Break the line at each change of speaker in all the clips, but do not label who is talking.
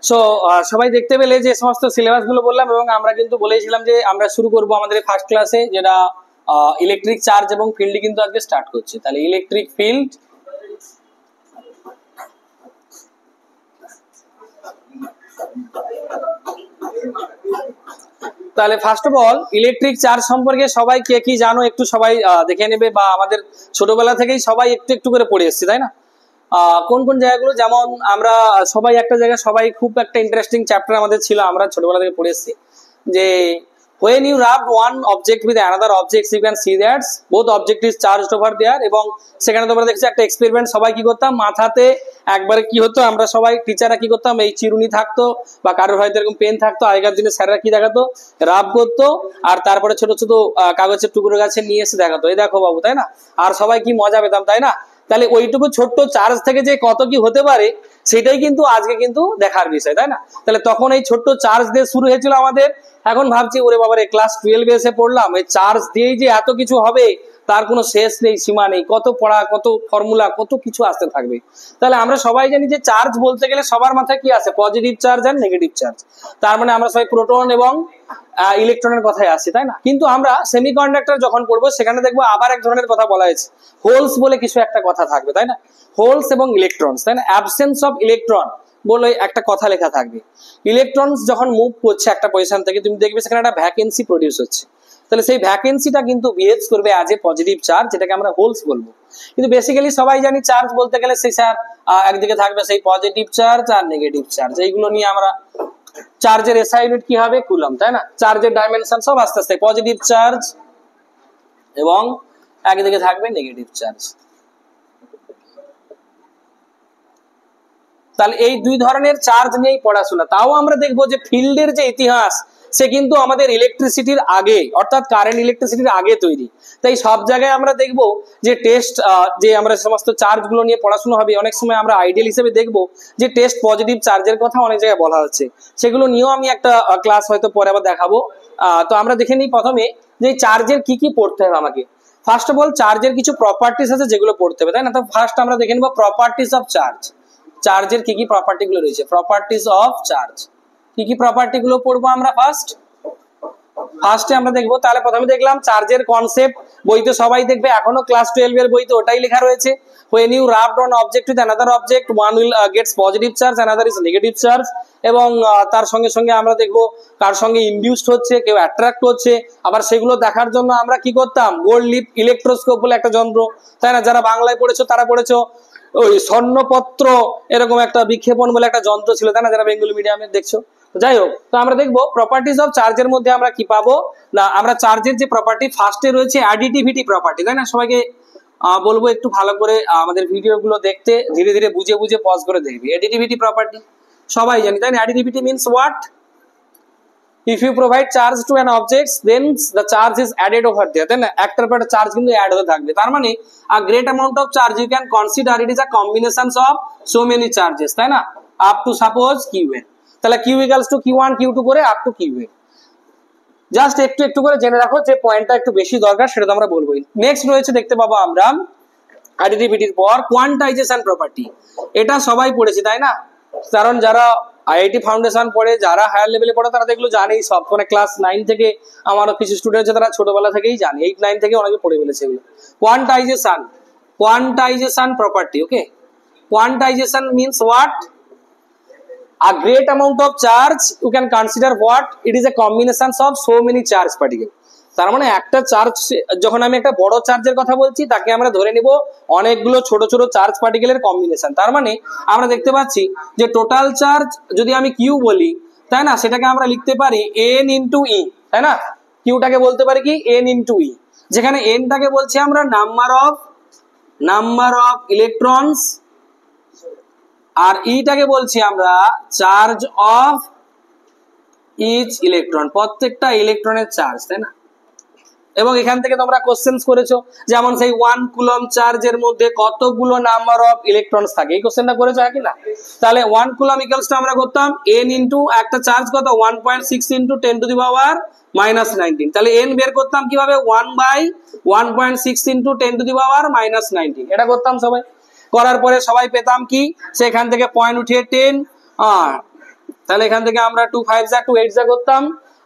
So সবাই দেখতে পেলে যে সমস্ত সিলেবাস গুলো বললাম, এবং আমরা কিন্তু বলেছিলাম যে আমরা শুরু করব আমাদের ফার্স্ট ক্লাসে, যেটা ইলেকট্রিক চার্জ এবং ফিল্ড কিন্তু আজকে স্টার্ট করছে। তাহলে ইলেকট্রিক ফিল্ড, তাহলে first of all electric charge সম্পর্কে সবাই কে কি জানো একটু সবাই দেখে নেবে, বা আমাদের ছোটবেলা থেকেই সবাই একটু একটু করে পড়ে এসেছি, তাই না? কোন কোন জায়গাগুলো, যেমন আমরা সবাই একটা জায়গায় সবাই খুব একটা ইন্টারেস্টিং চ্যাপ্টার আমাদের ছিল, আমরা ছোটবেলা থেকে পড়ে এসেছি যে when you rub one object with another object you can see that both object is charged over there। এবং সেখানে তোমরা দেখছো একটা এক্সপেরিমেন্ট সবাই কি করতাম, মাথাতে একবারে কি হতো, আমরা সবাই টিচাররা কি করতাম, এই চিরুনি থাকতো বা কারোর হয়তো এরকম পেন থাকতো, আগেকার দিনে স্যাররা কি দেখাতো, রাব করতো, আর তারপরে ছোট ছোট কাগজের টুকরো গাছে নিয়ে এসে দেখাতো, এই দেখো বাবু, তাই না? আর সবাই কি মজা পেতাম, তাই না? তাহলে ওইটুকু ছোট্ট চার্জ থেকে যে কত কি হতে পারে সেটাই কিন্তু আজকে কিন্তু দেখার বিষয়, তাই না? তাহলে তখন এই ছোট্ট চার্জ দিয়ে শুরু হয়েছিল আমাদের, এখন ভাবছি ওরে বাবারে ক্লাস 12 এসে পড়লাম, এই চার্জ দিয়েই যে এত কিছু হবে তার কোনো শেষ নেই, সীমা নেই, কত পড়া, কত ফর্মুলা, কত কিছু আসতে থাকবে। তাহলে আমরা সবাই জানি যে চার্জ বলতে গেলে সবার মাথায় কি আসে, পজিটিভ চার্জ আর নেগেটিভ চার্জ। তার মানে আমরা সবাই প্রোটন এবং ইলেকট্রনের কথাই আসি, তাই না? কিন্তু আমরা সেমিকন্ডাক্টর যখন পড়বো সেখানে দেখবো আবার এক ধরনের কথা বলা হয়েছে, হোলস বলে কিছু একটা কথা থাকবে, তাই না? হোলস এবং ইলেকট্রনস, তাই না? অ্যাবসেন্স অফ ইলেকট্রন বলে একটা কথা লেখা থাকবে। ইলেকট্রনস যখন মুভ করছে একটা পজিশন থেকে, তুমি দেখবে সেখানে একটা ভ্যাকেন্সি প্রডিউস হচ্ছে, তাহলে সেই ভ্যাকেন্সিটা কিন্তু বিহেভ করবে অ্যাজ এ পজিটিভ চার্জ, যেটাকে আমরা হোলস বলবো। কিন্তু বেসিক্যালি সবাই জানি চার্জ বলতে গেলে সেই স্যার একদিকে থাকবে সেই পজিটিভ চার্জ আর নেগেটিভ চার্জ, এইগুলো নিয়ে আমরা, চার্জের এসআই ইউনিট কি হবে, কুলম, তাই না? চার্জের ডাইমেনশন সব আস্তে আস্তে পজিটিভ চার্জ এবং একদিকে থাকবে নেগেটিভ চার্জ। তাহলে এই দুই ধরনের চার্জ নিয়েই পড়াশোনা। তাও আমরা দেখবো যে ফিল্ডের যে ইতিহাস সে কিন্তু আমাদের ইলেকট্রিসিটির আগে, অর্থাৎ কারেন্ট ইলেকট্রিসিটির আগে তৈরি। তাই সব জায়গায় আমরা দেখবো যে টেস্ট, যে আমরা সমস্ত চার্জ গুলো নিয়ে পড়াশোনা হবে, অনেক সময় আমরা আইডিয়াল হিসেবে দেখবো যে টেস্ট পজিটিভ চার্জের কথা অনেক জায়গায় বলা হচ্ছে, সেগুলো নিয়েও আমি একটা ক্লাস হয়তো পরে আবার দেখাবো। তো আমরা দেখে নিই প্রথমে যে চার্জের কি কি পড়তে হবে আমাকে। ফার্স্ট অফ অল চার্জের কিছু প্রপার্টিস আছে যেগুলো পড়তে হবে, তাই না? তো ফার্স্ট আমরা দেখে নেবো প্রপার্টিস অফ চার্জ। চার্জের কি কি প্রপার্টি গুলো রয়েছে, প্রপার্টিস অফ চার্জ, কি কি প্রপার্টি গুলো পড়বো আমরা ফার্স্টে আমরা দেখবো। তাহলে প্রথমে দেখলাম চার্জের কনসেপ্ট, বইতে সবাই দেখবে, এখনো ক্লাস 12 এর বইতে ওটাই লেখা রয়েছে, when you rub one object with another object one will gets positive charge, another is negative charge। এবং তার সঙ্গে সঙ্গে আমরা দেখবো কার সঙ্গে ইনডিউসড হচ্ছে, কেউ অ্যাট্রাক্ট হচ্ছে, আবার সেগুলো দেখার জন্য আমরা কি করতাম, গোল্ড লিপ ইলেকট্রোস্কোপ বলে একটা যন্ত্র, তাই না? যারা বাংলায় পড়েছো তারা পড়েছো ওই স্বর্ণপত্র এরকম একটা বিক্ষেপণ বলে একটা যন্ত্র ছিল, তাই না? যারা বেঙ্গলি মিডিয়ামে দেখছো, যাই হোক। তো আমরা দেখবো প্রপার্টিজ অফ চার্জের মধ্যে আমরা কি পাবো না, আমরা চার্জের যে প্রপার্টি ফার্স্টে রয়েছে অ্যাডিটিভিটি প্রপার্টি, তাই না? সবাইকে বলবো একটু ভালো করে আমাদের ভিডিও গুলো দেখতে, ধীরে ধীরে বুঝে বুঝে পজ করে দেখবি। অ্যাডিটিভিটি প্রপার্টি সবাই জানি, তাই না? Additivity means what, if you provide charge to an object then the charge is added over there, তাই না? একটার পর একটা চার্জ কিন্তু অ্যাড হতে থাকবে। তার মানে a great amount of charge you can consider it is a combinations of so many charges, তাই না? up to suppose qn, তাহলে q equals to q1 q2 করে up to qn। জাস্ট একটু একটু করে জেনে রাখো, যে পয়েন্টটা একটু বেশি দরকার সেটা তো আমরা বলবোই। নেক্সট রয়েছে দেখতে পাবো আমরা অ্যাডিটিভিটির পর কোয়ান্টাইজেশন প্রপার্টি। এটা সবাই পড়েছি, তাই না? কারণ যারা আইআইটি ফাউন্ডেশন পড়ে, যারা হায়ার লেভেলে পড়ে, তারা দেখলো জানেই সব, মানে ক্লাস 9 থেকে আমারও কিছু স্টুডেন্ট আছে তারা ছোটবেলা থেকেই জানে, 8-9 থেকে অনেকে পড়ে ফেলেছে এগুলো। Quantisation property, okay. Quantisation means what, a great amount of charge you can consider what, it is a combination of so many charge particle। তার মানে একটা চার্জ, যখন আমি একটা বড় চার্জের কথা বলছি তাকে আমরা ধরে নিব অনেকগুলো ছোট ছোট চার্জ পার্টিকেলের কম্বিনেশন। তার মানে আমরা দেখতে পাচ্ছি যে টোটাল চার্জ যদি আমি কিউ বলি, তাই না, সেটাকে আমরা লিখতে পারি n ইন্টু ই, তাই না? কিউটাকে বলতে পারি কি n ইন্টু ই, যেখানে nটাকে বলছি আমরা নাম্বার অফ ইলেকট্রনস, আর ইটাকে বলছি আমরা চার্জ অফ ইচ ইলেকট্রন, প্রত্যেকটা ইলেকট্রনের চার্জ, তাই না? এবং এখান থেকে তোমরা কোশ্চেন করেছো, যেমন সেই 1 কুলম চার্জের মধ্যে কতগুলো নাম্বার অফ ইলেকট্রনস থাকে, এই কোশ্চেনটা করেছো নাকি না? তাহলে 1 কুলম ইকুয়ালস টু আমরা করতাম n ইনটু একটা চার্জ কত 1.6 ইনটু 10 টু দি পাওয়ার -19। তাহলে n বের করতাম কিভাবে, 1/1.6 ইনটু 10 টু দি পাওয়ার -19। এটা করতাম সবাই, করার পরে সবাই পেতাম কি, সেখান থেকে পয়েন্ট উঠিয়ে 10 তাহলে এখান থেকে আমরা 2 5 যা 2 8 যা করতাম,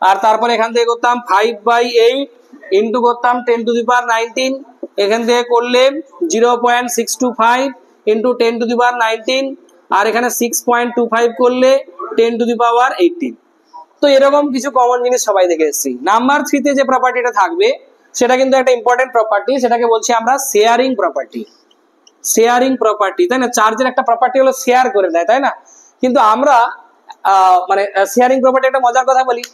আর তারপরে এখান থেকে করতাম 5/8 ইন্টু করতাম 10 টু দি পাওয়ার 19, এখান থেকে করলে 0.625 ইন্টু 10 টু দি পাওয়ার 19, আর এখানে 6.25 করলে 10 টু দি পাওয়ার 18। তো এরকম কিছু কমন জিনিস সবাই দেখে এসেছি। নাম্বার 3 তে যে প্রপার্টিটা থাকবে সেটা কিন্তু একটা ইম্পর্টেন্ট প্রপার্টি, সেটাকে বলছি আমরা শেয়ারিং প্রপার্টি। শেয়ারিং প্রপার্টি, তাই না? চার্জের একটা প্রপার্টি হলো শেয়ার করে দেয়, তাই না? কিন্তু আমরা মানে শেয়ারিং প্রপার্টি একটা মজার কথা বলি,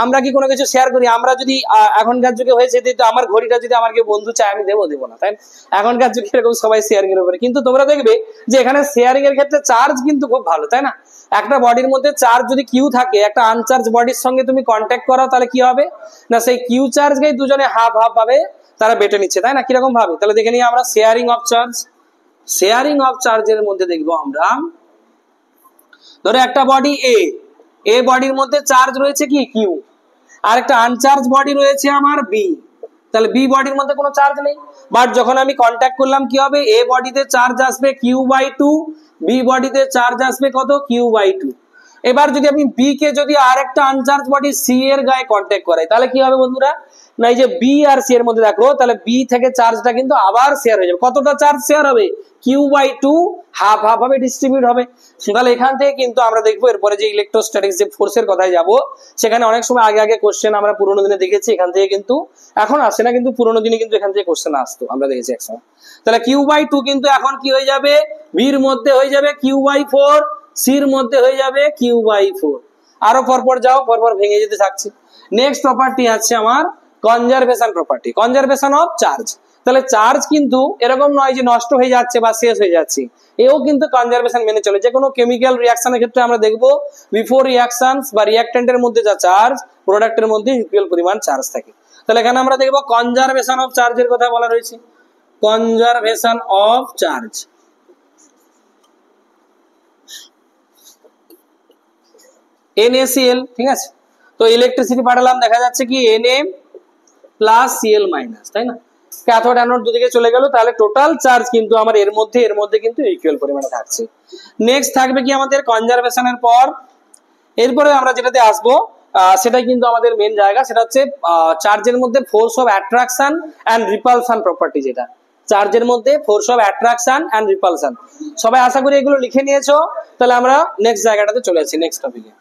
আমরা কি কোনো কিছু শেয়ার করি? আমরা যদি এখনকার যুগে হয়েছে তো আমার ঘড়িটা যদি আমার কেউ বন্ধু চায় আমি দেবো না, তাই না? এখনকার যুগে এরকম সবাই শেয়ারিং এর উপরে, কিন্তু তোমরা দেখবে যে এখানে শেয়ারিং এর ক্ষেত্রে চার্জ কিন্তু খুব ভালো, তাই না? একটা বডির মধ্যে চার্জ যদি কিউ থাকে, একটা আনচার্জ বডির সঙ্গে তুমি কন্ট্যাক্ট করো, তাহলে কি হবে না, সেই কিউ চার্জকেই দুজনে হাফ হাফ ভাবে তারা বেটে নিচ্ছে, তাই না? কিরকম ভাবে? তাহলে দেখে নিই আমরা sharing of charge. Sharing of চার্জের মধ্যে দেখবো আমরা, ধরো একটা বডি এ বডির মধ্যে চার্জ রয়েছে কি কিউ, আর একটা আনচার্জ বডি রয়েছে আমার বি, তাহলে বি বডির মধ্যে কোনো চার্জ নেই, বাট যখন আমি কন্ট্যাক্ট করলাম কি হবে, এ বডিতে চার্জ আসবে কিউ/2, বি বডিতে চার্জ আসবে কত, কিউ/2। এবার যদি আমি বি কে যদি আর একটা আনচার্জ বডি সি এর গায়ে কন্ট্যাক্ট করাই, তাহলে কি হবে বন্ধুরা, না এই যে বি আর সি এর মধ্যে দেখো, তাহলে বি থেকে চার্জটা কিন্তু আবার শেয়ার হয়ে যাবে। কতটা চার্জ শেয়ার হবে, কিউ/2, হাফ হাফ ভাবে ডিস্ট্রিবিউট হবে। তাহলে এখান থেকে কিন্তু আমরা দেখবো এরপরে যে ইলেকট্রোস্ট্যাটিক্স যে ফোর্সের কথায় যাব, সেখানে অনেক সময় আগে আগে কোশ্চেন আমরা পুরোনো দিনে দেখেছি, এখান থেকে কিন্তু এখন আসে না, কিন্তু পুরোনো দিনে কিন্তু এখান থেকে কোশ্চেন আসতো, আমরা দেখেছি একসময়। তাহলে কিউ/2 কিন্তু এখন কি হয়ে যাবে, বির মধ্যে হয়ে যাবে কিউ/4, সির মধ্যে হয়ে যাবে কিউ/4। আরো পরপর যাও, পরপর ভেঙে যেতে থাকছে। নেক্সট প্রপার্টি আছে আমার conservation property, conservation of charge. তাহলে চার্জ কিন্তু এরকম নয় যে নষ্ট হয়ে যাচ্ছে বা শেষ হয়ে যাচ্ছে, এও কিন্তু কনজারভেশন মেনে চলে। যে কোনো কেমিক্যাল রিঅ্যাকশনের ক্ষেত্রে আমরা দেখবো বিফোর রিঅ্যাকশনস বা রিঅ্যাকট্যান্টের মধ্যে যা চার্জ, প্রোডাক্টের মধ্যে ইকুয়াল পরিমাণ চার্জ থাকে। তাহলে এখানে আমরা দেখবো কনজারভেশন অফ চার্জের কথা বলা রয়েছে, কনজারভেশন অফ চার্জ। NaCl, ঠিক আছে? তো ইলেকট্রিসিটি পাঠালাম, দেখা যাচ্ছে কি Na প্লাস Cl মাইনাস, তাই না? ক্যাথোড অ্যানোড দুদিকে চলে গেল, তাহলে টোটাল চার্জ কিন্তু আমার এর মধ্যে কিন্তু ইকুয়াল পরিমাণে থাকছে। নেক্সট থাকবে কি আমাদের কনজারভেশনের পর, এরপরে আমরা যেটাতে আসবো সেটাই কিন্তু আমাদের মেন জায়গা, সেটা হচ্ছে চার্জের মধ্যে force of attraction and repulsion property. যেটা চার্জের মধ্যে force of attraction and repulsion, সবাই আশা করি এগুলো লিখে নিয়েছো। তাহলে আমরা নেক্সট জায়গাটাতে চলে আসছি, নেক্সট টপিকে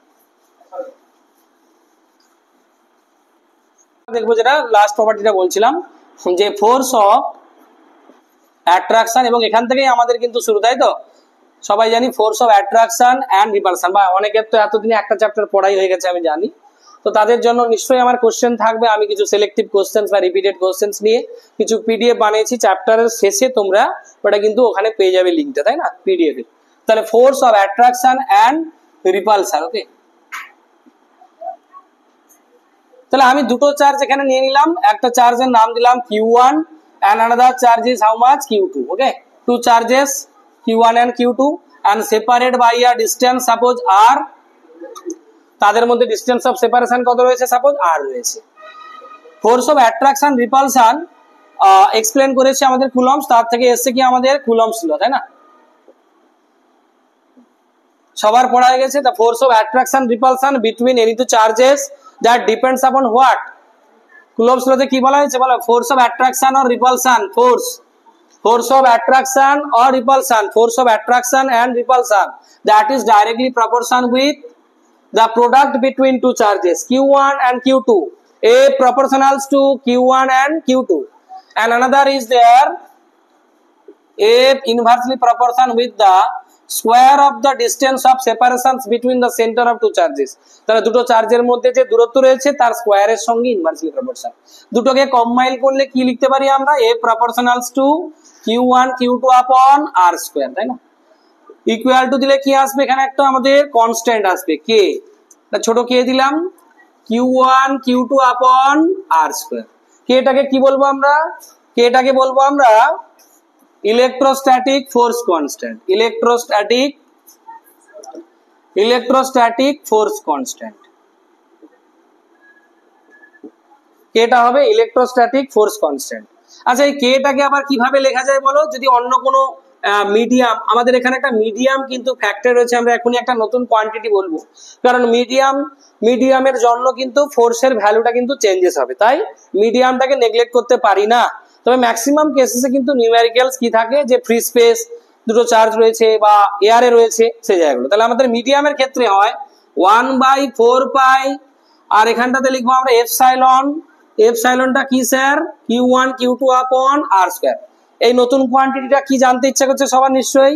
দেখবো, যেটা লাস্ট প্রপার্টিটা বলছিলাম, যে ফোর্স অফ অ্যাট্রাকশন, এবং এখান থেকেই আমাদের কিন্তু শুরু, তাই তো? সবাই জানি force of attraction and repulsion, বা অনেকের তো এতদিনে একটা চ্যাপ্টার পড়াই হয়ে গেছে আমি জানি, তো তাদের জন্য নিশ্চয়ই আমার কোশ্চেন থাকবে। আমি কিছু সিলেক্টিভ কোশ্চেন্স বা রিপিটেড কোশ্চেন্স নিয়ে কিছু পিডিএফ বানিয়েছি, চ্যাপ্টারের শেষে তোমরা ওটা কিন্তু ওখানে পেয়ে যাবে লিঙ্কটা, তাই না, পিডিএফ এ। তাহলে force of attraction and repulsion, okay. তাহলে আমি দুটো চার্জ এখানে নিয়ে নিলাম, একটা চার্জের নাম দিলাম Q1 and another charge is how much, Q2, okay? Two charges Q1 and Q2 and separate by a distance suppose R, তাদের মধ্যে ডিসটেন্স অফ সেপারেশন কত রয়েছে, সাপোজ R রয়েছে। Force of attraction repulsion explain করেছে আমাদের Coulomb's, তার থেকে এসছে কি আমাদের কুলম্বস ল, তাই না? সবার পড়া হয়ে গেছে। The force of attraction repulsion between any two charges that depends upon what, Coulomb's লতে কি বলা হয়েছে, বলো force of attraction or repulsion, force of attraction or repulsion, force of attraction and repulsion, that is directly proportion with the product between two charges Q1 and Q2, A proportionals to Q1 and Q2, and another is there A inversely proportion with the square of the distance of separations between the center of two charges। তাহলে দুটো চার্জের মধ্যে যে দূরত্ব রয়েছে তার স্কয়ারের সঙ্গে inversely proportion. দুটোকে কম্বাইন করলে কি লিখতে পারি আমরা, A proportionals to Q1 Q2 upon R square, তাই না? ইকুয়াল টু দিলে কি আসবে, এখানে একটা আমাদের কনস্ট্যান্ট আসবে K, ছোট K দিলাম, Q1 Q2 upon R square। Kটাকে কি বলবো আমরা, Kটাকে বলবো আমরা electrostatic force constant, electrostatic force constant, কেটা হবে ইলেকট্রোস্ট্যাটিক ফোর্স কনস্ট্যান্ট। আচ্ছা, এই কেটাকে আবার কিভাবে লেখা যায় বলো, যদি অন্য কোনো মিডিয়াম, আমাদের এখানে একটা মিডিয়াম কিন্তু ফ্যাক্টর রয়েছে, আমরা এখনই একটা নতুন কোয়ান্টিটি বলবো, কারণ মিডিয়ামের জন্য কিন্তু ফোর্সের ভ্যালুটা কিন্তু চেঞ্জেস হবে, তাই মিডিয়ামটাকে নেগলেক্ট করতে পারি না। তবে ম্যাক্সিমাম কেসেসে কিন্তু নিউমেরিক্যালস কি থাকে, যে ফ্রি স্পেস, দুটো চার্জ রয়েছে বা এয়ারে রয়েছে সেই জায়গাগুলো। তাহলে আমাদের মিডিয়ামের ক্ষেত্রে হয় 1/4 পাই, আর এখানটাতে লিখবো আমরা এপসাইলন। এপসাইলনটা কি স্যার, Q1 Q2 আপন R স্কয়ার। এই নতুন কোয়ান্টিটিটা কি জানতে ইচ্ছা করছে সবার নিশ্চয়ই,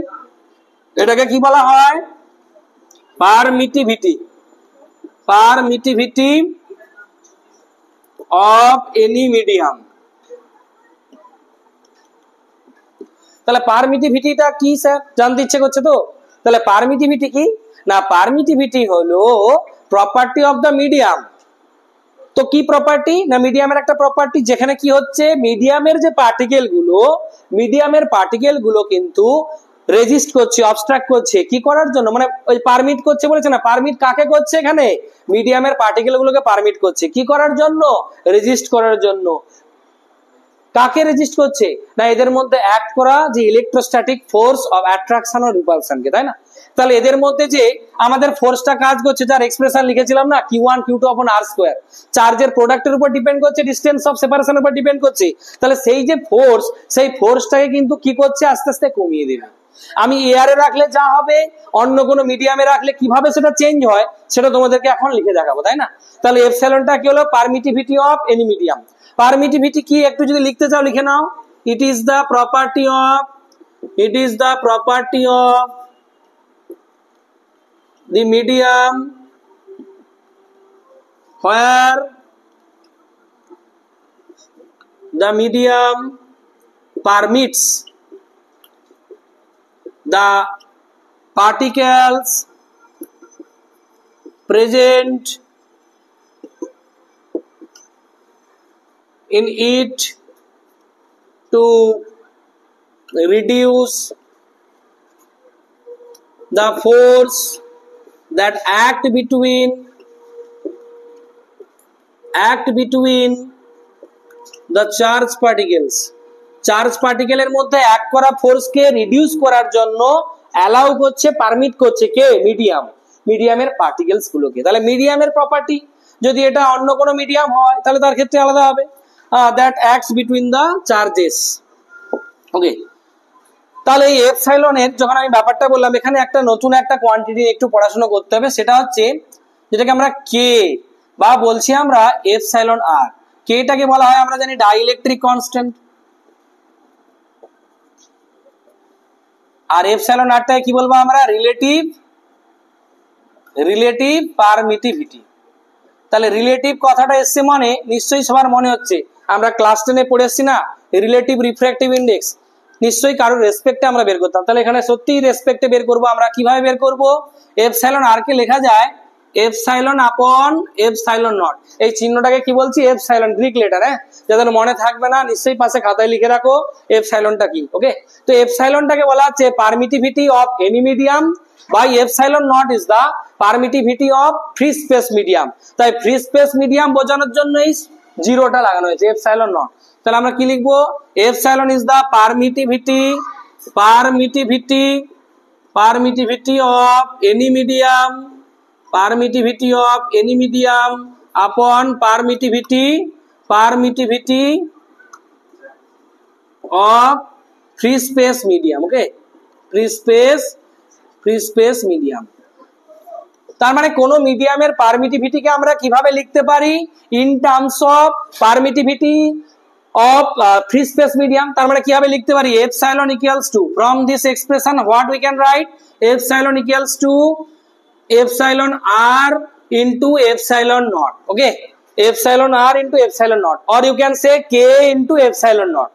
এটাকে কি বলা হয়, permittivity. Permittivity of any medium. তাহলে পারমিটিভিটিটা কি স্যার জানতে ইচ্ছে করছে তো। তাহলে পারমিটিভিটি কি না, পারমিটিভিটি হলো প্রপার্টি অফ দ্য মিডিয়াম। তো কি প্রপার্টি না, মিডিয়ামের একটা প্রপার্টি যেখানে কি হচ্ছে, মিডিয়ামের পার্টিকেল গুলো কিন্তু রেজিস্ট করছে, অবস্ট্রাক্ট করছে, কি করার জন্য, মানে ওই পারমিট করছে বলেছে না, পারমিট কাকে করছে, এখানে মিডিয়ামের পার্টিকেল গুলোকে পারমিট করছে, কি করার জন্য, রেজিস্ট করার জন্য। কাকে রেজিস্ট করছে না, এদের মধ্যে অ্যাক্ট করা যে ইলেকট্রোস্ট্যাটিক ফোর্স অফ অ্যাট্রাকশন ও রিপালশনকে, তাই না। তাহলে এদের মধ্যে যে আমাদের ফোর্সটা কাজ করছে, যার এক্সপ্রেশন লিখেছিলাম না, Q1 Q2 আপন R স্কয়ার, চার্জের প্রোডাক্টের উপর ডিপেন্ড করছে, ডিসটেন্স অফ সেপারেশনের উপর ডিপেন্ড করছে। তাহলে সেই যে ফোর্স, সেই ফোর্সটাকে কিন্তু কি করছে, আস্তে আস্তে কমিয়ে দেবে। আমি এয়ারে রাখলে যা হবে, অন্য কোনো মিডিয়ামে রাখলে কিভাবে সেটা চেঞ্জ হয়, সেটা তোমাদেরকে এখন লিখে দেখাবো, তাই না। তাহলে এপসাইলনটা কি হলো, permittivity of any medium. Permittivity কি একটু যদি লিখতে চাও লিখে নাও, it is the property of the medium where the medium permits the particles present in it to reduce the force that act between the charge particles, charge পার্টিকেলের মধ্যে act করা ফোর্সকে রিডিউস করার জন্য অ্যালাউ করছে, পারমিট করছে কে, মিডিয়ামের particles গুলোকে। তাহলে মিডিয়ামের প্রপার্টি, যদি এটা অন্য কোনো মিডিয়াম হয় তাহলে তার ক্ষেত্রে আলাদা হবে, that acts between the charges. Okay, তাহলে এই এপসাইলনের যখন আমি ব্যাপারটা বললাম, এখানে একটা নতুন একটা কোয়ান্টিটি একটু পড়াশোনা করতে হবে, সেটা হচ্ছে যেটাকে আমরা কে বা বলছি আমরা এপসাইলন আর। কেটাকে বলা হয় আমরা জানি ডাইইলেকট্রিক কনস্ট্যান্ট, আর এপসাইলন আরটাকে কি বলবো আমরা, রিলেটিভ পারমিটিভিটি। তাহলে রিলেটিভ কথাটা এসছে মানে নিশ্চয়ই সবার মনে হচ্ছে, আমরা ক্লাস 10-এ পড়ে এসছি না, রিলেটিভ রিফ্র্যাক্টিভ ইন্ডেক্স, নিশ্চয়ই কারোর রেসপেক্টে আমরা বের করতাম। তাহলে এখানে সত্যিই রেসপেক্টে বের করবো আমরা। কিভাবে বের করব, এপসাইলন আর কে লেখা যায় এপসাইলন আপন এপসাইলন নট। এই চিহ্নটাকে কি বলছি, এপসাইলন, গ্রিক লেটার, হ্যাঁ, যাদের মনে থাকবে না নিশ্চয়ই পাশে খাতায় লিখে রাখো এপসাইলনটা কি। ওকে, তো এপসাইলনটাকে বলা হচ্ছে permittivity of any medium by epsilon naught is the permittivity of free space medium. তাই ফ্রি স্পেস মিডিয়াম বোঝানোর জন্য এই জিরোটা লাগানো হয়েছে, এপসাইলন নট। তাহলে আমরা কি লিখবো, epsilon is the permittivity of any medium upon permittivity of free space medium. Okay, free space medium. তার মানে কোন মিডিয়ামের পারমিটিভিটিকে আমরা কিভাবে লিখতে পারি, in terms of permittivity of free space medium। তার মানে কিভাবে লিখতে পারি, epsilon equals to, from this expression what we can write, epsilon equals to epsilon r into epsilon naught। okay, epsilon r into epsilon naught, or you can say k into epsilon naught।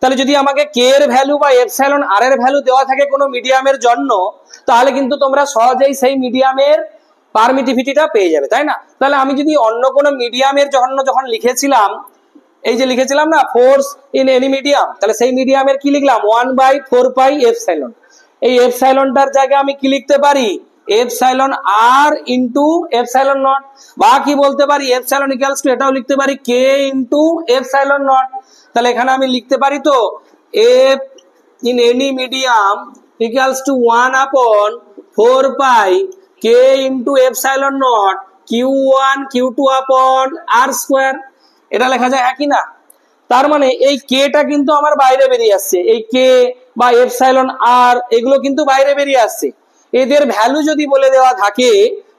তাহলে যদি আমাকে k এর value বা epsilon r এর value দেওয়া থাকে কোনো মিডিয়ামের জন্য, তাহলে কিন্তু তোমরা সহজেই সেই মিডিয়ামের পারমিটিভিটিটা পেয়ে যাবে, তাই না। তাহলে আমি যদি অন্য কোনো মিডিয়ামের যখন লিখেছিলাম, এই যে লিখেছিলাম না ফোর্স ইন এনি মিডিয়াম, তাহলে সেই মিডিয়ামের কি লিখলাম 1/4 পাই এপসাইলন। এই এপসাইলনটার জায়গায় আমি কি লিখতে পারি, epsilon r into epsilon naught, বা কি বলতে পারি এপসাইলন ইকুয়ালস টু, এটাও লিখতে পারি কে ইনটু এপসাইলন নট। তাহলে এখানে আমি লিখতে পারি তো in any medium equals to 1 upon 4 pi k into epsilon naught q1 q2 upon r square। এটা লেখা যায় একই না? তার মানে এই কে টা কিন্তু আমার বাইরে বেরিয়ে আসছে, এই কে বা এপসাইলন আর এগুলো কিন্তু বাইরে বেরিয়ে আসছে। এদের ভ্যালু যদি বলে দেওয়া থাকে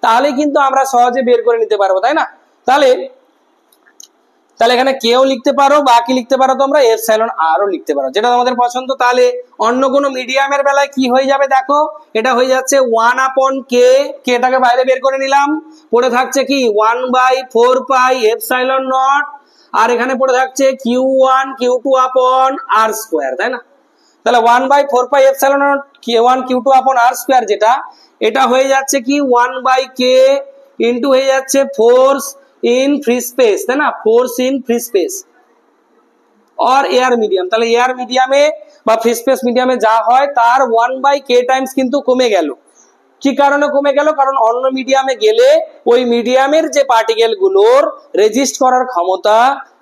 তাহলে কিন্তু আমরা সহজে বের করে নিতে পারবো, তাই না? তাহলে এখানে কেও লিখতে পারো, বাকি লিখতে পারো তোমরা, এপসাইলন আর ও লিখতে পারো, যেটা তোমাদের পছন্দ। তাহলে অন্য কোনো মিডিয়ামের বেলায় কি হয়ে যাবে দেখো, এটা হয়ে যাচ্ছে 1 আপন কে, কেটাকে বাইরে বের করে নিলাম, পড়ে থাকছে কি 1/4 পাই এপসাইলন নট, আর এখানে পড়ে থাকছে q1 q2 আপন r স্কয়ার, তাই না? তাহলে 1/4 pi epsilon not q1 q2 আপন r স্কয়ার, যেটা এটা হয়ে যাচ্ছে কি 1/k ইনটু হয়ে যাচ্ছে ফোর্স in free space, তাই না? ফোর্স ইন ফ্রি স্পেস और এয়ার মিডিয়াম। তাহলে এয়ার মিডিয়ামে বা ফ্রি স্পেস মিডিয়ামে যা হয় তার 1/k টাইমস কিন্তু কমে গেল। কি কারণে কমে গেল? কারণ অন্য মিডিয়ামে গেলে ওই মিডিয়ামের যে পার্টিকেল গুলোর রেজিস্ট করার ক্ষমতা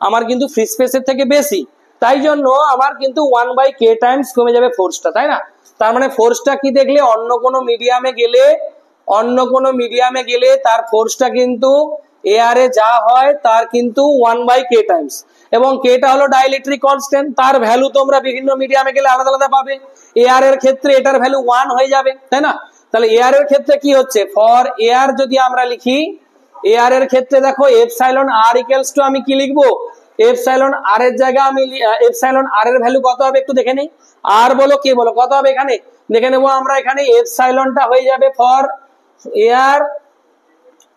আমার কিন্তু ফ্রি স্পেসের থেকে বেশি, তাই জন্য আমার কিন্তু 1/k টাইমস কমে যাবে ফোর্সটা, তাই না? তার মানে ফোর্সটা কি দেখলে, অন্য কোনো মিডিয়ামে গেলে তার ফোর্সটা কিন্তু এয়ারে যা হয় তার কিন্তু 1/k টাইমস, এবং কেটা হলো ডাইইলেকট্রিক কনস্ট্যান্ট, তার ভ্যালু তোমরা বিভিন্ন মিডিয়ামে গেলে আলাদা আলাদা পাবে। এয়ার এর ক্ষেত্রে এটার ভ্যালু 1 হয়ে যাবে, তাই না? তাহলে এয়ার এর ক্ষেত্রে কি হচ্ছে, ফর এয়ার যদি আমরা লিখি, এয়ার এর ক্ষেত্রে দেখো এপসাইলন আর ইকুয়ালস টু আমি কি লিখবো, এপসাইলন আর এর জায়গায় আমি এপসাইলন আর এর ভ্যালু কত হবে একটু দেখে নেই, আর বলো কে বলো কত হবে, এখানে দেখে নেবো আমরা। এখানে এপসাইলনটা হয়ে যাবে ফর এয়ার,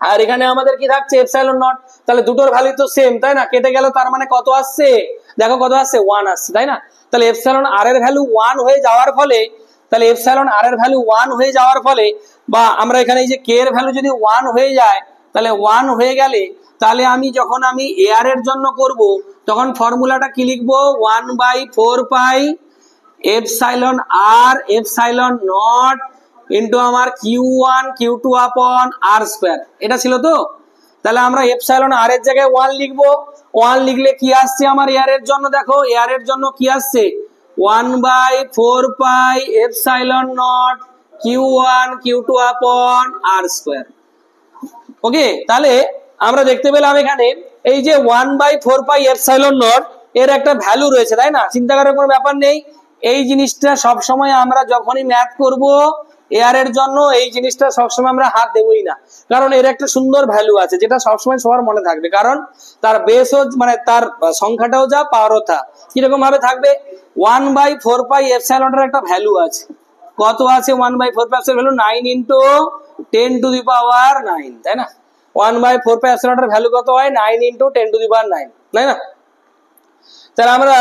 আর এখানে আমাদের কি থাকছে এপসাইলন নট। তাহলে দুটোর ভ্যালু তো সেম, তাই না? কেটে গেল, তার মানে কত আসছে দেখো, কত আসছে 1 আসছে, তাই না? তাহলে এপসাইলন আর এর ভ্যালু 1 হয়ে যাওয়ার ফলে, তাহলে এপসাইলন আর এর ভ্যালু 1 হয়ে যাওয়ার ফলে, বা আমরা এখানে এই যে কে এর ভ্যালু যদি 1 হয়ে যায়, তাহলে 1 হয়ে গেলে তাহলে আমি যখন আমি এয়ার এর জন্য করব তখন ফর্মুলাটা কি লিখবো, 1/4 pi epsilon r epsilon naught into আমার q1 q2 আপন r স্কয়ার, এটা ছিল তো। তাহলে আমরা এপসাইলন আর এর জায়গায় 1 লিখবো, 1 লিখলে কি আসছে আমার এয়ার এর জন্য, দেখো এয়ার এর জন্য কি আসছে 1/4 pi epsilon not q1 q2 আপন r স্কয়ার। ওকে, তাহলে আমরা দেখতে পেলাম এখানে এই যে 1/4 পাই এপসাইলন নট এর একটা ভ্যালু রয়েছে, তাই না? চিন্তা করার কোনো ব্যাপার নেই। এই জিনিসটা সব সময় আমরা যখনই ম্যাথ করব এয়ার এর জন্য এই জিনিসটা সবসময় আমরা হাত দেবই না, কারণ এর একটা সুন্দর ভ্যালু আছে যেটা সবসময় সবার মনে থাকবে, কারণ তার বেসও মানে তার সংখ্যাটাও যা পাওয়ারও তা কিরকম ভাবে থাকবে। 1/4 পাই এপসাইলন এর একটা ভ্যালু আছে, কত আছে 1/4 পাই এর ভ্যালু 9 ইনটু 10 টু দি পাওয়ার 9, তাই না? 1/4 পাই এপসাইলন এর ভ্যালু কত হয় 9 ইনটু 10 টু দি পাওয়ার 9, তাই না? তাহলে আমরা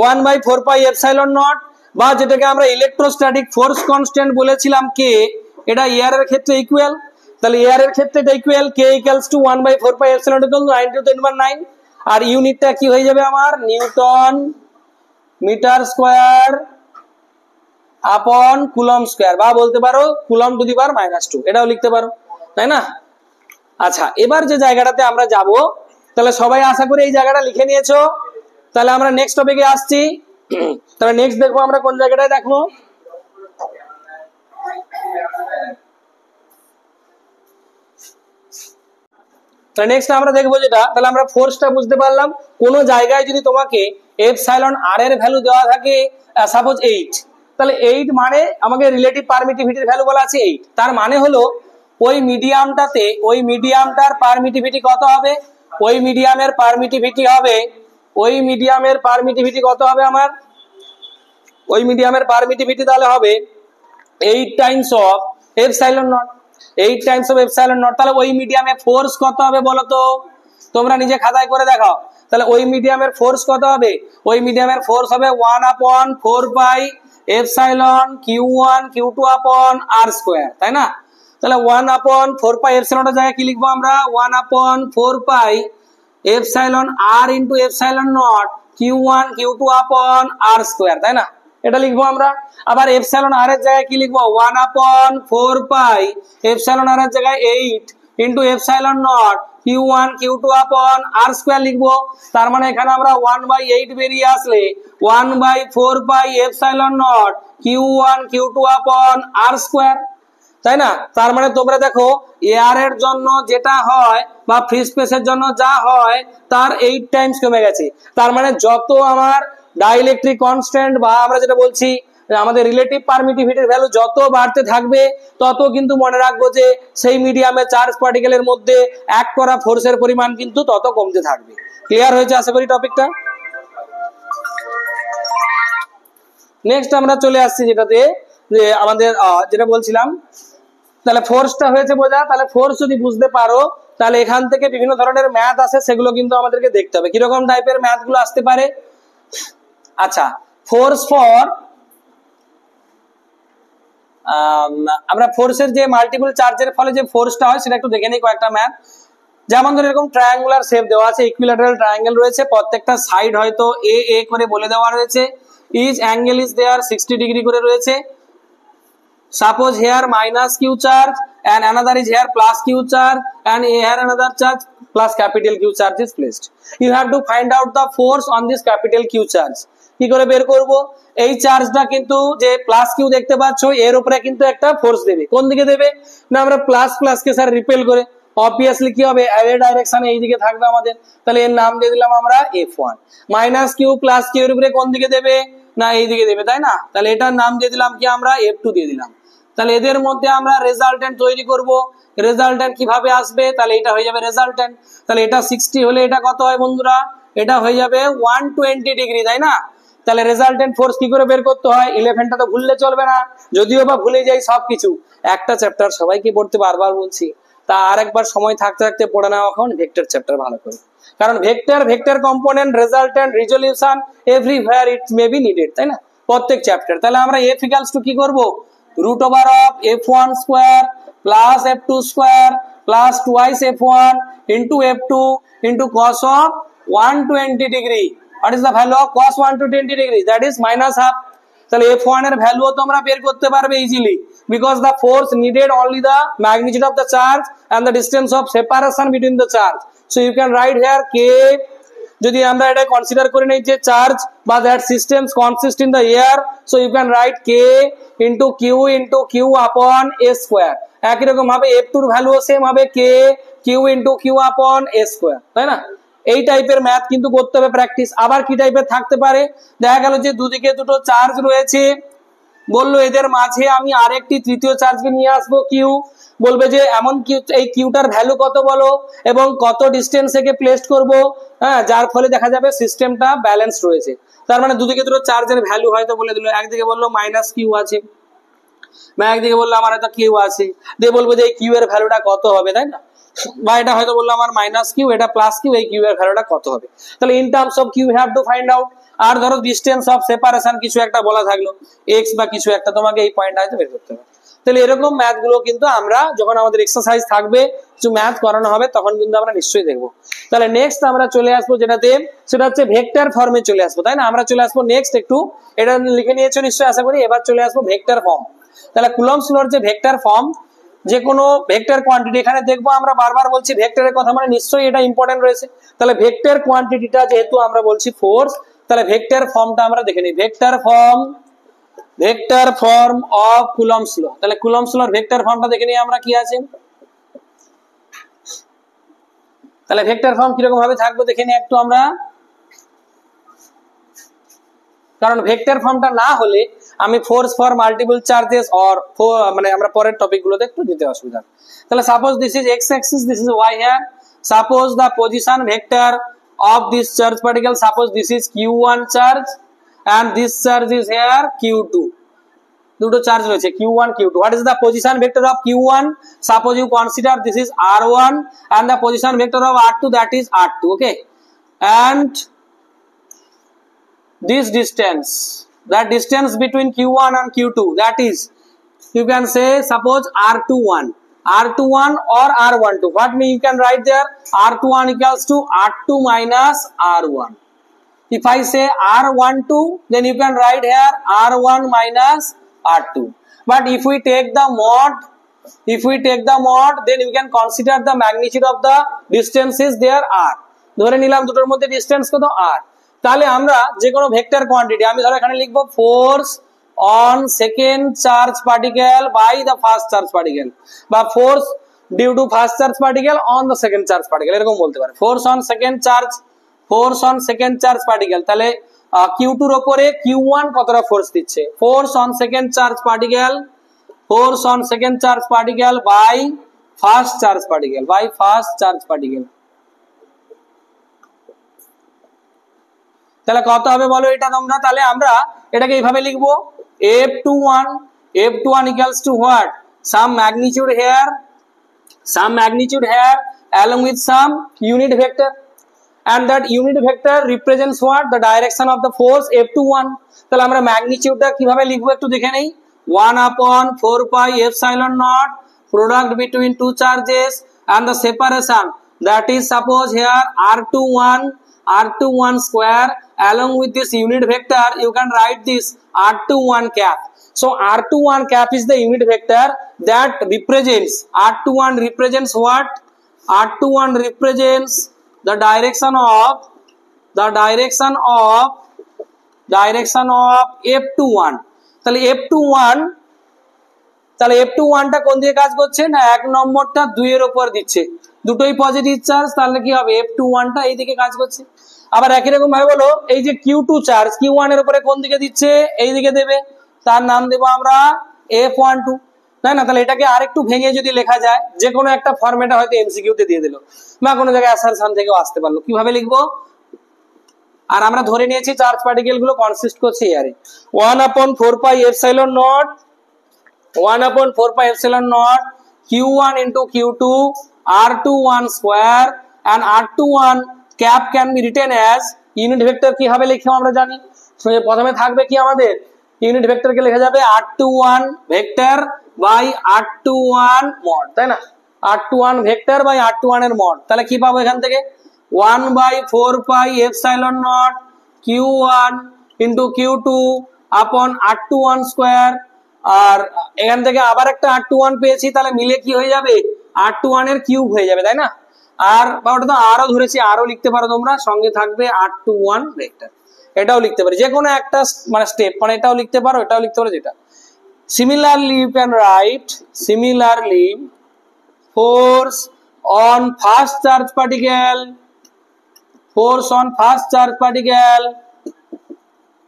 1/4 পাই এপসাইলন নট, বা যেটাকে আমরা ইলেকট্রোস্ট্যাটিক ফোর্স কনস্ট্যান্ট বলেছিলাম কে, এটা এয়ার এর ক্ষেত্রে ইকুয়াল। তাহলে এয়ার এর ক্ষেত্রে এটা equal, K equals to 1/4 pi epsilon naught equal 9 to 10 power 9, আর ইউনিটটা কি হয়ে যাবে আমার newton metre square upon coulomb square, বা বলতে পারো কুলম টু দি পাওয়ার -2, এটাও লিখতে পারো, তাই না? আচ্ছা, এবার যে জায়গাটাতে আমরা যাব, তাহলে সবাই আশা করি এই জায়গাটা লিখে নিয়েছো। তাহলে আমরা নেক্সট টপিকে আসছি। তাহলে নেক্সট দেখবো আমরা কোন জায়গাটায়, দেখো তাহলে নেক্সট আমরা দেখবো যেটা, তাহলে আমরা ফোর্সটা বুঝতে পারলাম। কোন জায়গায় যদি তোমাকে এপসাইলন আর এর ভ্যালু দেওয়া থাকে সাপোজ 8, তাহলে 8 মানে আমাকে রিলেটিভ পারমিটিভিটির ভ্যালু বলা আছে 8, তার মানে হলো ওই মিডিয়ামটাতে ওই মিডিয়ামটার পারমিটিভিটি কত হবে, ওই মিডিয়ামের পারমিটিভিটি হবে, ওই মিডিয়ামের পারমিটিভিটি কত হবে আমার, ওই মিডিয়ামের পারমিটিভিটি তাহলে হবে 8 Times of epsilon not, 8 Times of epsilon not. তাহলে ওই মিডিয়ামে ফোর্স কত হবে বলো তো, তোমরা নিজে খাতায় করে দেখাও। তাহলে ওই মিডিয়ামের ফোর্স কত হবে, ওই মিডিয়ামের ফোর্স হবে 1/4 পাই এপসাইলন q1 q2 আপন r স্কয়ার, তাই না? তাহলে 1/4 পাই এপসাইলন এর জায়গায় কি লিখবো আমরা, 1/4 pi epsilon r into epsilon not q1 q2 আপন r স্কয়ার, তাই না? এটা লিখবো আমরা। আবার এপসাইলন আর এর জায়গায় কি লিখবো, 1/4 পাই এপসাইলন আর এর জায়গায় 8 into epsilon not Q1 Q2 upon R square লিখবো। তার মানে এখানে আমরা 1/8 বেরিয়ে আসলে 1/4 pi epsilon not Q1 Q2 upon R square, তাই না? তার মানে তোমরা দেখো এয়ার এর জন্য যেটা হয় বা ফ্রি স্পেসের জন্য যা হয় তার 8 টাইমস কমে গেছে। তার মানে যত আমার ডাইইলেকট্রিক কনস্ট্যান্ট বা আমরা যেটা বলছি আমাদের রিলেটিভ পারমিটিভিটির ভ্যালু যত বাড়তে থাকবে তত কিন্তু মনে রাখবো যে সেই মিডিয়ামে চার্জ পার্টিকেলের মধ্যে অ্যাক্ট করা ফোর্সের পরিমাণ কিন্তু তত কমতে থাকবে। ক্লিয়ার হয়েছে আশা করি টপিকটা? নেক্সট আমরা চলে আসছি যেটাতে যে আমাদের যেটা বলছিলাম, তাহলে ফোর্সটা হয়েছে বোঝা। তাহলে ফোর্স যদি বুঝতে পারো তাহলে এখান থেকে বিভিন্ন ধরনের ম্যাথ আসে, সেগুলো কিন্তু আমাদেরকে দেখতে হবে কিরকম টাইপের ম্যাথ গুলো আসতে পারে। আচ্ছা, ফোর্স ফর আমরা ফোর্সের যে মাল্টিপল চার্জের ফলে যে ফোর্সটা হয় সেটা একটু দেখে নিই কয়েকটা ম্যাথ। যেমন ধরো এরকম ট্রায়াঙ্গুলার শেপ দেওয়া আছে, ইকুইল্যাটারাল ট্রায়াঙ্গেল রয়েছে, প্রত্যেকটা সাইড হয়তো এ এ করে বলে দেওয়া রয়েছে, each angle is there 60 degree করে রয়েছে। Suppose here minus Q charge and another is here plus q charge and here another charge plus capital Q charge is placed. You have to find out the force on this capital Q charge. কি করে বের করব? এই চার্জটা কিন্তু যে plus Q দেখতে পাচ্ছ এর উপরে কিন্তু একটা ফোর্স দেবে। কোন দিকে দেবে না, আমরা প্লাস প্লাস কে স্যার রিপেল করে অবভিয়াসলি কি হবে অ্যারে ডাইরেকশনে এই দিকে থাকবে আমাদের, তাহলে এর নাম দিয়ে দিলাম আমরা F1। Minus Q plus Q এর উপরে কোন দিকে দেবে না এই দিকে দেবে, তাই না? তাহলে এটার নাম দিয়ে দিলাম কি আমরা F2 দিয়ে দিলাম। তাহলে এদের মধ্যে আমরা রেজাল্টেন্ট তৈরি করব। রেজাল্টেন্ট কিভাবে আসবে? তাহলে এটা হয়ে যাবে রেজাল্টেন্ট। তাহলে এটা 60 হলে এটা কত হয় বন্ধুরা? এটা হয়ে যাবে 120 ডিগ্রি, তাই না? তাহলে রেজাল্টেন্ট ফোর্স কি করে বের করতে হয়? 11টা তো ভুললে চলবে না, যদিও বা ভুলে যাই সবকিছু। একটা চ্যাপ্টার সবাইকে পড়তে বারবার বলছি, তা আরেকবার সময় থাকতে থাকতে পড়ে নাও এখন ভেক্টর চ্যাপ্টার ভালো করে, কারণ vector component resultant resolution everywhere it may be needed, তাই না? প্রত্যেক চ্যাপ্টার। তাহলে আমরা F ইকুয়ালস টু কি করব? root over of F1 square plus F2 square plus twice F1 into F2 into cos of 120 degree. What is the value of cos 120 degree? That is minus half. তাহলে F1 এর ভ্যালুও তোমরা বের করতে পারবে easily, because the force needed only the magnitude of the charge and the distance of separation between the charge. So you can write here K, যদি আমরা এটা consider করে নেই যে চার্জ বা that systems consist in the air, so you can write K into Q upon A square। একই রকম ভাবে F2 এর ভ্যালুও সেম হবে K Q into Q upon A square, তাই না? এই টাইপের ম্যাথ কিন্তু করতে হবে প্র্যাকটিস। আবার কি টাইপের থাকতে পারে? দেখা গেল যে দুদিকে দুটো চার্জ রয়েছে, বললো এদের মাঝে আমি আরেকটি তৃতীয় চার্জকে নিয়ে আসবো কিউ, বলবে যে এমন কিউ, এই কিউটার ভ্যালু কত বলো এবং কত ডিস্টেন্স থেকে প্লেসড করব, হ্যাঁ, যার ফলে দেখা যাবে সিস্টেমটা ব্যালেন্স রয়েছে। তার মানে দুদিকে দুটো চার্জের ভ্যালু হয়তো বলে দিল, একদিকে বললো মাইনাস কিউ আছে বা একদিকে বললো আমার হয়তো কিউ আছে, দিয়ে বলবো যে এই কিউ এর ভ্যালুটা কত হবে, তাই না? বা এটা হয়তো বললো আমার মাইনাস কিউ, এটা প্লাস কিউ, এই কিউ এর ভ্যালুটা কত হবে। তাহলে in terms of Q have to find out. আর ধরো ডিস্টেন্স অফ সেপারেশন কিছু একটা বলা থাকলো এক্স বা কিছু একটা, তোমাকে এই পয়েন্ট হয়তো বের করতে হবে। তাহলে এরকম ম্যাথ গুলো কিন্তু আমরা যখন আমাদের এক্সারসাইজ থাকবে কিছু ম্যাথ করানো হবে তখন কিন্তু আমরা নিশ্চয়ই দেখবো। তাহলে নেক্সট আমরা চলে আসবো যেটাতে, সেটা হচ্ছে ভেক্টর ফর্মে চলে আসবো, তাই না? আমরা চলে আসবো নেক্সট, একটু এটা লিখে নিয়েছো নিশ্চয়ই আশা করি। এবার চলে আসবো ভেক্টর ফর্ম। তাহলে কুলম্বস লর যে ভেক্টর ফর্ম, যে কোনো ভেক্টর কোয়ান্টিটি, এখানে দেখবো আমরা বারবার বলছি ভেক্টরের কথা, মানে নিশ্চয়ই এটা ইম্পর্টেন্ট রয়েছে। তাহলে ভেক্টর কোয়ান্টিটিটা যেহেতু আমরা বলছি ফোর্স, তাহলে ভেক্টর ফর্মটা আমরা দেখে নিই। Vector form of Coulomb's law. তাহলে কুলম্বস লর ভেক্টর ফর্মটা দেখে নিই আমরা কি আছে। তাহলে ভেক্টর ফর্ম কিরকম ভাবে থাকবে দেখে নিই একটু আমরা, কারণ ভেক্টর ফর্মটা না হলে আমি force for multiple charges or মানে আমরা পরের টপিক গুলোতে একটু দিতে অসুবিধা। তাহলে suppose this is x Axis, this is Y here. Suppose the position vector of this charge particle, suppose this is Q1 charge and this charge is here Q2. দুটো charge রয়েছে Q1 Q2. What is the position vector of Q1? Suppose you consider this is R1 and the position vector of R2, that is R2, okay? And this distance, that distance between Q1 and Q2, that is, you can say suppose R21 or R12. What mean you can write there? R21 equals to R2 minus R1. If I say R12, then you can write here R1 minus R2. But if we take the mod if we take the mod then you can consider the magnitude of the distances there r ধরে নিলাম দুটোর মধ্যে distance কত r তাহলে আমরা যে কোনো vector quantity আমি ধরো এখানে লিখব force on second charge particle by the first charge particle বা force due to first charge particle on the second charge particle এরকম বলতে পারে force on second charge particle তাহলে q2 এর উপরে q1 কতটা ফোর্স দিচ্ছে force on second charge particle by first charge particle তাহলে কত হবে বলো এটা তোমরা তাহলে আমরা এটাকে এইভাবে লিখবো F21 equals to what some magnitude here along with some unit vector and that unit vector represents what the direction of the force F21 তাহলে আমরা ম্যাগনিটিউডটা কিভাবে লিখবো একটু দেখে নেই 1/4 pi epsilon naught product between two charges and the separation that is suppose here r21 square along with this unit vector you can write this r21 cap so r21 cap is the unit vector that represents r21 represents what r21 represents the direction of f21 তাহলে f21 টা কোন দিকে কাজ করছে না এক নম্বরটা 2 এর উপর দিচ্ছে দুটোই পজিটিভ চার্জ তাহলে কি হবে f21 টা এই দিকে কাজ করছে আবার একই রকম ভাবে বলো এই যে q2 চার্জ q1 এর উপরে কোন দিকে দিচ্ছে এই দিকে দেবে তার নাম দেব আমরা f12 তাই না তাহলে এটাকে আরেকটু ভেঙে যদি লেখা যায় যে কোনো একটা ফরম্যাটে হয়তো এমসিকিউ তে দিয়ে দিল বা কোনো জায়গায় অ্যাসারশন থেকেও আসতে পারলো কিভাবে লিখবো আর আমরা ধরে নিয়েছি চার্জ পার্টিকেল গুলো কনসিস্ট করছে এয়ারে 1/4 pi epsilon naught q1 into q2 r21 square and r21 cap can be written as unit vector কি হবে লিখবো আমরা জানি তো প্রথমে থাকবে কি আমাদের ইউনিট ভেক্টর কে লেখা যাবে r21 vector by r21 mod তাই না r21 ভেক্টর বাই r21 এর mod তাহলে কি পাবো এখান থেকে 1/4 pi epsilon naught q1 into q2 upon r21 square আর এখান থেকে আবার একটা r21 পেয়েছি তাহলে মিলে কি হয়ে যাবে r21 এর কিউব হয়ে যাবে তাই না আর বা ওটা তো আরও ধরেছি আরও লিখতে পারো তোমরা সঙ্গে থাকবে r21 ভেক্টর এটাও লিখতে পারি যে কোনো একটা মানে স্টেপ মানে এটাও লিখতে পারো এটাও লিখতে পারো যেটা similarly you can write force on first charge particle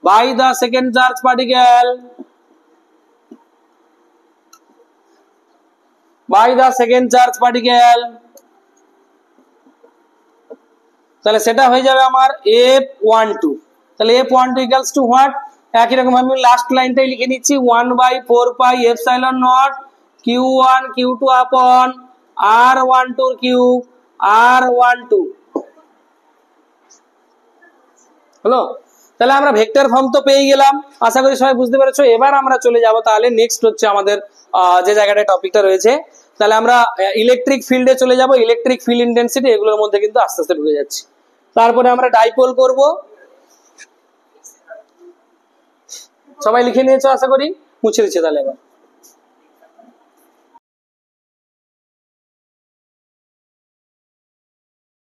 by the second charge particle তাহলে সেটা হয়ে যাবে আমার f12 তাহলে f12 equals to what একই রকম আমি লাস্ট লাইনটাই লিখে নিচ্ছি 1/4 pi epsilon naught q1 q2 upon r12 cube r12 হলো তাহলে আমরা ভেক্টর ফর্ম তো পেয়ে গেলাম আশা করি সবাই বুঝতে পেরেছো এবার আমরা চলে যাব তাহলে নেক্সট হচ্ছে আমাদের যে জায়গাটায় টপিকটা রয়েছে তাহলে আমরা ইলেকট্রিক ফিল্ডে চলে যাব ইলেকট্রিক ফিল্ড ইন্টেন্সিটি এগুলোর মধ্যে কিন্তু আস্তে আস্তে ঢুকে যাচ্ছি তারপরে আমরা ডাইপোল করব সবাই লিখে নিয়েছো আশা করি মুছে দিচ্ছে তাহলে এবার